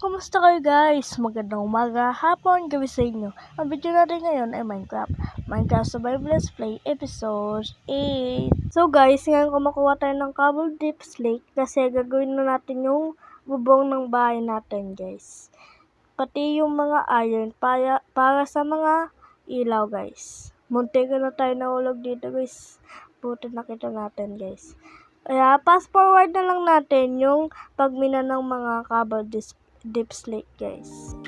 Kumusta kayo guys? Magandang umaga, hapon, gabi sa inyo. Ang video natin ngayon ay Minecraft Survival Let's Play Episode 8. So guys, ngayon kumakuha tayo ng Cobble Deep Slate kasi gagawin na natin yung bubong ng bahay natin guys. Pati yung mga iron para sa mga ilaw guys. Muntik na tayo nahulog dito guys. Buti nakita natin guys. Kaya fast forward na lang natin yung pagmina ng mga Cobble Deep Slate guys.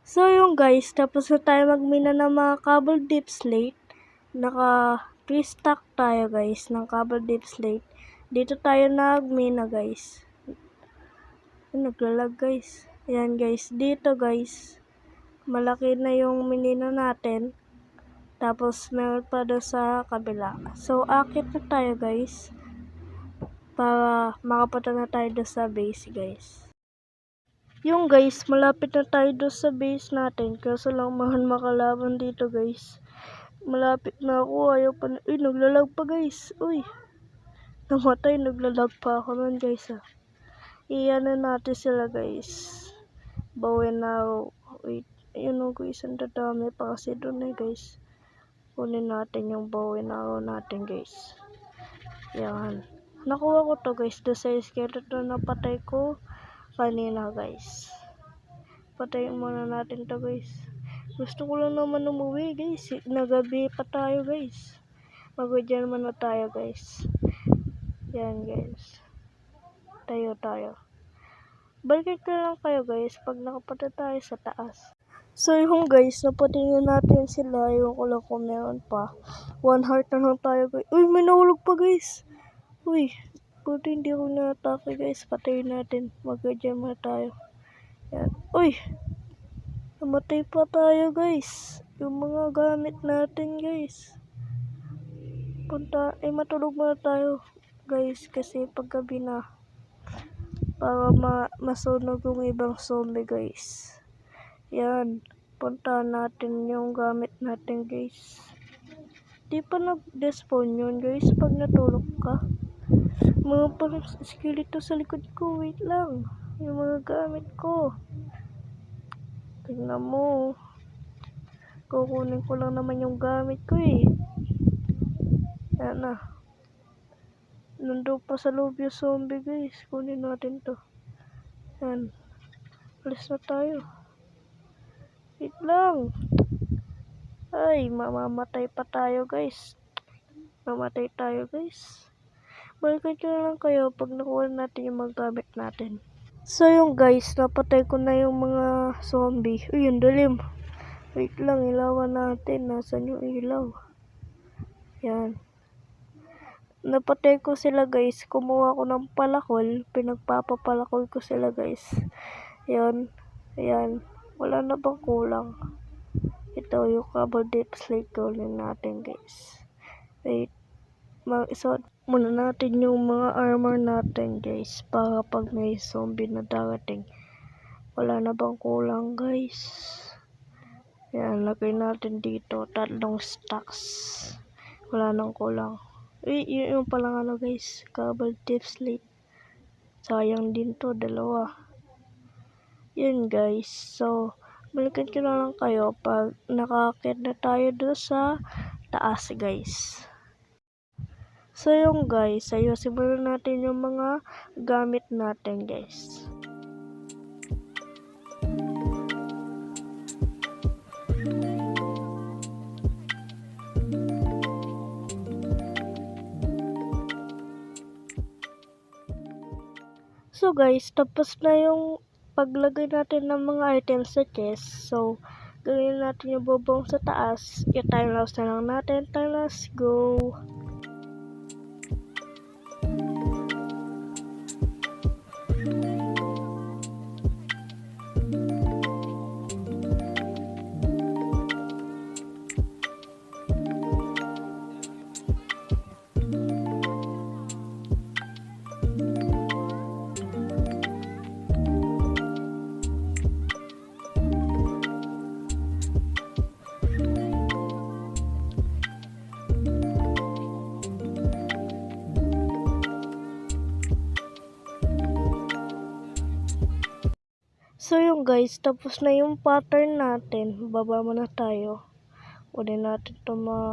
So yung guys, tapos na tayo magmina ng mga Cobble Deep Slate. Naka 3 stack tayo guys ng Cobble Deep Slate. Dito tayo nagmina guys. Naglalag guys. Ayan guys, dito guys. Malaki na yung minina natin. Tapos meron pa doon sa kabila. So akit na tayo guys. Para makapunta na tayo doon sa base guys. Yung guys, malapit na tayo doon sa base natin. Kaso lang mahal makalaban dito guys. Malapit na ako. Ayaw pa na. Uy, naglalag pa guys. Uy. Namatay, naglalag pa ako nun guys Iyan na natin sila guys. Bawin na ako. Wait. Ayun o guys. Ang dadami pa kasi doon guys. Kunin natin yung bawin na ako natin guys. Yan. Nakuha ko to guys. Doon sa skeleton na patay ko kanina guys. Patayin muna natin to guys. Gusto ko lang naman umuwi guys. Nagabi pa tayo guys. Magudyan muna tayo guys. Yan guys. Tayo. Balikan ko lang kayo guys pag nakapunta tayo sa taas. So yung guys, napatingin natin sila. Yung ko lang kung meron pa. 1 heart na lang tayo guys. Uy, may nahulog pa guys. Uy, buti hindi ko na-atake guys. Patayin natin. Magudyan muna tayo. Yan. Uy, namatay pa tayo guys. Yung mga gamit natin guys. Matulog muna tayo guys. Kasi paggabi na. Para masunog yung ibang zombie guys. Yan. Punta natin yung gamit natin guys. Di pa nag-despawn yun guys. Pag natulog ka. Mga parang skeleton sa likod ko. Wait lang. Yung mga gamit ko. Tingnan mo. Kukunin ko lang naman yung gamit ko Yan na. Nandun pa sa loob yung zombie guys. Kunin natin to. Yan. Alis na tayo. Wait lang. Ay, mamamatay pa tayo guys. Mamatay tayo guys. Balikan ko na lang kayo pag nakuha natin yung mga gamit natin. So yung guys, napatay ko na yung mga zombie. Uy, yung dilim. Wait lang, ilawan natin. Nasaan yung ilaw? Yan. Napatay ko sila guys. Kumuha ko ng palakol. Pinagpapapalakol ko sila guys. Yan. Ayan. Wala na bang kulang? Ito yung Cobble Deep Slate kunin natin guys. Wait. Mag-isot muna natin yung mga armor natin guys. Para pag may zombie na darating. Wala na bang kulang guys? Yan. Lagay natin dito. 3 stacks. Wala nang kulang. Yung palang guys, Cobble Deep Slate. Sayang din to, 2. Yun guys. So, balikan ko na lang kayo pag nakakit na tayo doon sa taas guys. So yung guys, ayusin muna natin yung mga gamit natin guys. So guys, tapos na yung paglagay natin ng mga items sa chest. So, gawin natin yung bubong sa taas. Yung time lapse na lang natin. Time lapse, go! yun guys, tapos na yung pattern natin. Baba muna tayo. Unin natin itong mga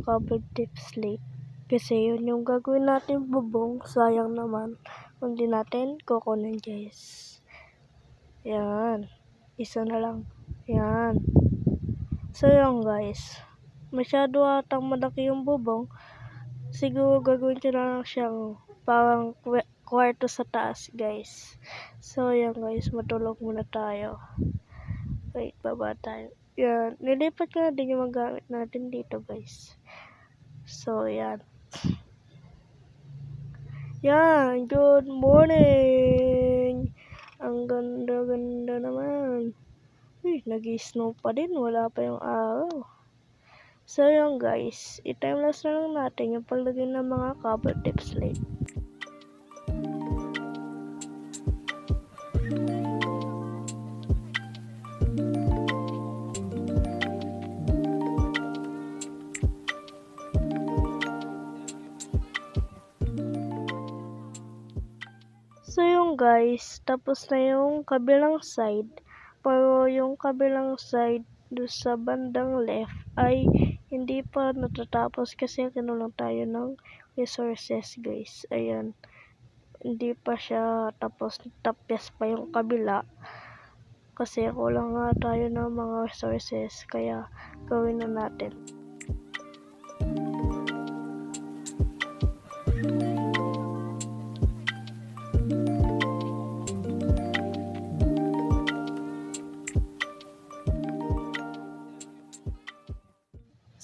covered tip slate. Kasi yun yung gagawin natin bubong. Sayang naman. Hindi natin kukunin guys. Yan. Isa na lang. Yan. So yun guys. Masyado atang malaki yung bubong. Siguro gagawin ko na lang siyang parang kwarto sa taas guys. So yan guys. Matulog muna tayo. Wait, baba tayo. Yan. Nilipat ko na din yung magamit natin dito guys. So yan. Yan. Good morning. Ang ganda-ganda naman. Uy, nag-snow pa din. Wala pa yung araw. So yun guys, i-timelapse na lang natin yung paglagay ng mga cover tip slate. So yun guys, tapos na yung kabilang side. Pero yung kabilang side doon sa bandang left ay hindi pa natatapos kasi kinulang tayo ng resources guys. Ayan. Hindi pa siya tapos, tapos pa yung kabila. Kasi kulang nga tayo ng mga resources kaya gawin na natin.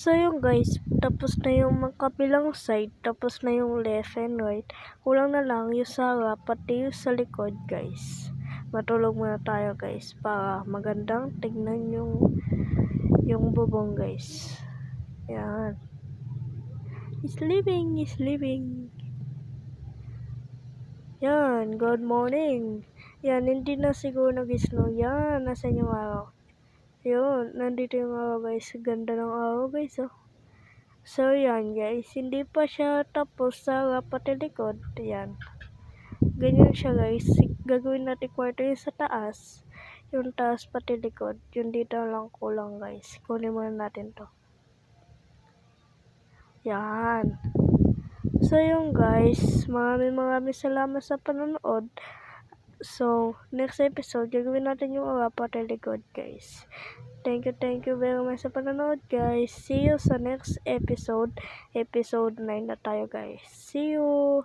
So yung guys, tapos na yung kabilang side, tapos na yung left and right. Kulang na lang yung sa harap, pati yung sa likod guys. Matulog muna tayo guys para magandang tignan yung bubong guys. Yan. Sleeping. Yan, good morning. Yan, hindi na siguro nag-snow. Yan, nasan yung araw? Yun, nandito yung araw guys. Ganda ng araw guys oh. So yan guys, hindi pa siya tapos sa harap at likod. Yan. Ganyan siya guys. Gagawin natin kwarto yung sa taas. Yung taas pati likod. Yung dito lang kulang guys. Kunin muna natin to. Yan. So yung guys, maraming salamat sa panonood. So, next episode, gagawin natin yung harap at likod guys. Thank you very much sa panonood guys. See you sa next episode. Episode 9 na tayo guys. See you!